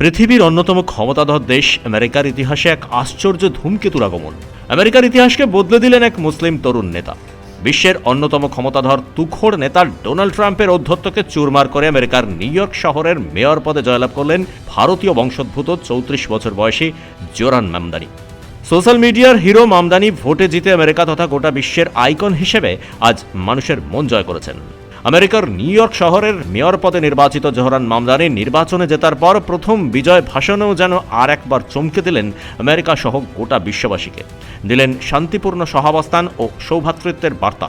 পৃথিবীর অন্যতম ক্ষমতাধর দেশ আমেরিকার ইতিহাসে এক আশ্চর্য ধূমকেতুর আগমন। আমেরিকার ইতিহাসকে বদলে দিলেন এক মুসলিম তরুণ নেতা। বিশ্বের অন্যতম ক্ষমতাধর তুখোড় নেতা ডোনাল্ড ট্রাম্পের ঔদ্ধত্যকে চুরমার করে আমেরিকার নিউ ইয়র্ক শহরের মেয়র পদে জয়লাভ করলেন ভারতীয় বংশোদ্ভূত 34 বছর বয়সী জোহরান মামদানি। সোশ্যাল মিডিয়ার হিরো মামদানি ভোটে জিতে আমেরিকা তথা গোটা বিশ্বের আইকন হিসেবে আজ মানুষের মন জয় করেছেন। আমেরিকার নিউ ইয়র্ক শহরের মেয়র পদে নির্বাচিত জোহরান মামদানি নির্বাচনে জেতার পর প্রথম বিজয় ভাষণেও যেন আর একবার চমকে দিলেন আমেরিকা সহ গোটা বিশ্ববাসীকে। দিলেন শান্তিপূর্ণ সহাবস্থান ও সৌভ্রাতৃত্বের বার্তা।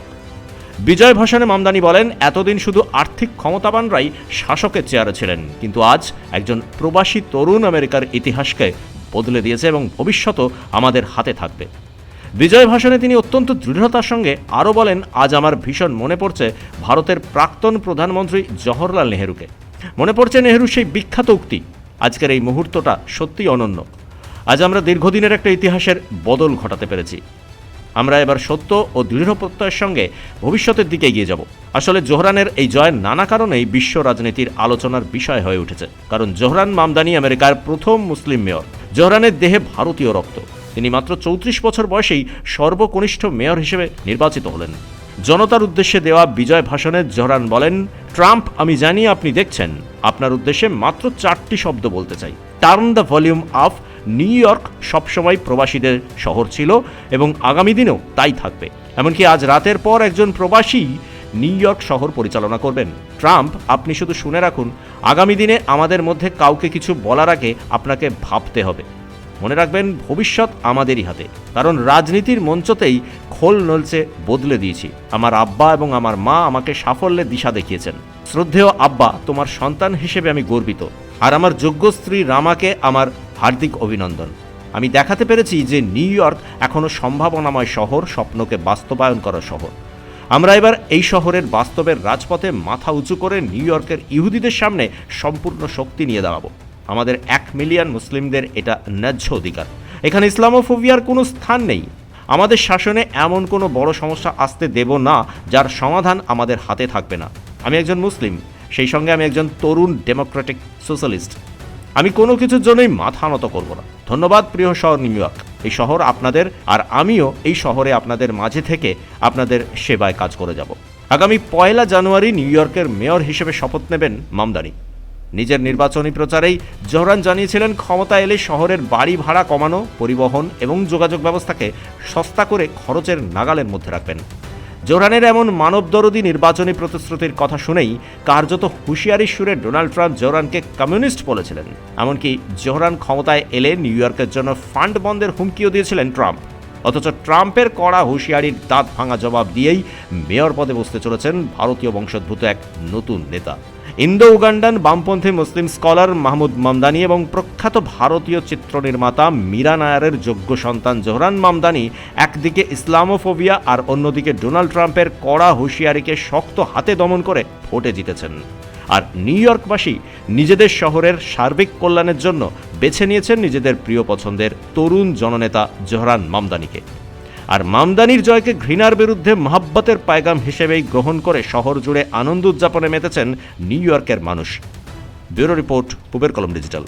বিজয় ভাষণে মামদানি বলেন, এতদিন শুধু আর্থিক ক্ষমতাবানরাই শাসকের চেয়ারে ছিলেন, কিন্তু আজ একজন প্রবাসী তরুণ আমেরিকার ইতিহাসকে বদলে দিয়েছে এবং ভবিষ্যতও আমাদের হাতে থাকবে। বিজয় ভাষণে তিনি অত্যন্ত দৃঢ়তার সঙ্গে আরও বলেন, আজ আমার ভীষণ মনে পড়ছে ভারতের প্রাক্তন প্রধানমন্ত্রী জওহরলাল নেহরুকে। মনে পড়ছে নেহরুর সেই বিখ্যাত উক্তি, আজকের এই মুহূর্তটা সত্যিই অনন্য। আজ আমরা দীর্ঘদিনের একটা ইতিহাসের বদল ঘটাতে পেরেছি। আমরা এবার সত্য ও দৃঢ় প্রত্যয়ের সঙ্গে ভবিষ্যতের দিকে এগিয়ে যাব। আসলে জোহরানের এই জয়ের নানা কারণেই বিশ্ব রাজনীতির আলোচনার বিষয় হয়ে উঠেছে। কারণ জোহরান মামদানি আমেরিকার প্রথম মুসলিম মেয়র। জোহরানের দেহে ভারতীয় রক্ত। তিনি মাত্র 34 বছর বয়সেই সর্বকনিষ্ঠ মেয়র হিসেবে নির্বাচিত হলেন। জনতার উদ্দেশ্যে দেওয়া বিজয় ভাষণে জোহরান বলেন, ট্রাম্প, আমি জানি আপনি দেখছেন, আপনার উদ্দেশ্যে মাত্র 4টি শব্দ বলতে চাই। Turn the volume up. New York সবসময় প্রবাসীদের শহর ছিল এবং আগামী দিনেও তাই থাকবে। এমনকি আজ রাতের পর একজন প্রবাসী নিউ ইয়র্ক শহর পরিচালনা করবেন। ট্রাম্প, আপনি শুধু শুনে রাখুন, আগামী দিনে আমাদের মধ্যে কাউকে কিছু বলার আগে আপনাকে ভাবতে হবে। মনে রাখবেন, ভবিষ্যৎ আমাদেরই হাতে। কারণ রাজনীতির মঞ্চতেই খোল নলচে বদলে দিয়েছি। আমার আব্বা এবং আমার মা আমাকে সাফল্যের দিশা দেখিয়েছেন। শ্রদ্ধেয় আব্বা, তোমার সন্তান হিসেবে আমি গর্বিত। আর আমার যোগ্য স্ত্রী রামাকে আমার হার্দিক অভিনন্দন। আমি দেখাতে পেরেছি যে নিউ ইয়র্ক এখনও সম্ভাবনাময় শহর, স্বপ্নকে বাস্তবায়ন করা শহর। আমরা এবার এই শহরের বাস্তবের রাজপথে মাথা উঁচু করে নিউ ইয়র্কের ইহুদিদের সামনে সম্পূর্ণ শক্তি নিয়ে দাঁড়াবো। আমাদের 1 মিলিয়ন মুসলিমদের এটা ন্যায্য অধিকার। এখানে ইসলামোফোবিয়ার কোনো স্থান নেই। আমাদের শাসনে এমন কোনো বড় সমস্যা আসতে দেব না যার সমাধান আমাদের হাতে থাকবে না। আমি একজন মুসলিম, সেই সঙ্গে আমি একজন তরুণ ডেমোক্রেটিক সোশ্যালিস্ট। আমি কোনো কিছুর জন্যই মাথা নত করব না। ধন্যবাদ প্রিয় শহর নিউ ইয়র্ক। এই শহর আপনাদের, আর আমিও এই শহরে আপনাদের মাঝে থেকে আপনাদের সেবায় কাজ করে যাব। আগামী 1 জানুয়ারি নিউ ইয়র্কের মেয়র হিসেবে শপথ নেবেন মামদানি। নিজের নির্বাচনী প্রচারেই জোহরান জানিয়েছিলেন, ক্ষমতা এলে শহরের বাড়ি ভাড়া কমানো, পরিবহন এবং যোগাযোগ ব্যবস্থাকে সস্তা করে খরচের নাগালের মধ্যে রাখবেন। জোহরানের এমন মানবদরদী নির্বাচনী প্রতিশ্রুতির কথা শুনেই কার্যত হুঁশিয়ারির সুরে ডোনাল্ড ট্রাম্প জোহরানকে কমিউনিস্ট বলেছিলেন। এমনকি জোহরান ক্ষমতায় এলে নিউ ইয়র্কের জন্য ফান্ড বন্ধের হুমকিও দিয়েছিলেন ট্রাম্প। অথচ ট্রাম্পের কড়া হুঁশিয়ারির দাঁত ভাঙা জবাব দিয়েই মেয়র পদে বসতে চলেছেন ভারতীয় বংশোদ্ভূত এক নতুন নেতা। ইন্দো উগান্ডান বামপন্থী মুসলিম স্কলার মাহমুদ মামদানি এবং প্রখ্যাত ভারতীয় চিত্রনির্মাতা মীরা নায়ারের যোগ্য সন্তান জোহরান মামদানি একদিকে ইসলামোফোবিয়া আর অন্যদিকে ডোনাল্ড ট্রাম্পের কড়া হুঁশিয়ারিকে শক্ত হাতে দমন করে ভোটে জিতেছেন। আর নিউ ইয়র্কবাসী নিজেদের শহরের সার্বিক কল্যাণের জন্য বেছে নিয়েছেন নিজেদের প্রিয় পছন্দের তরুণ জননেতা জোহরান মামদানিকে। আর মামদানির জয়কে ঘৃণার বিরুদ্ধে মহাব্বতের পায়গাম হিসেবেই গ্রহণ করে শহর জুড়ে আনন্দ উদযাপনে মেতেছেন নিউ ইয়র্কের মানুষ। ব্যুরো রিপোর্ট, পূবের কলম ডিজিটাল।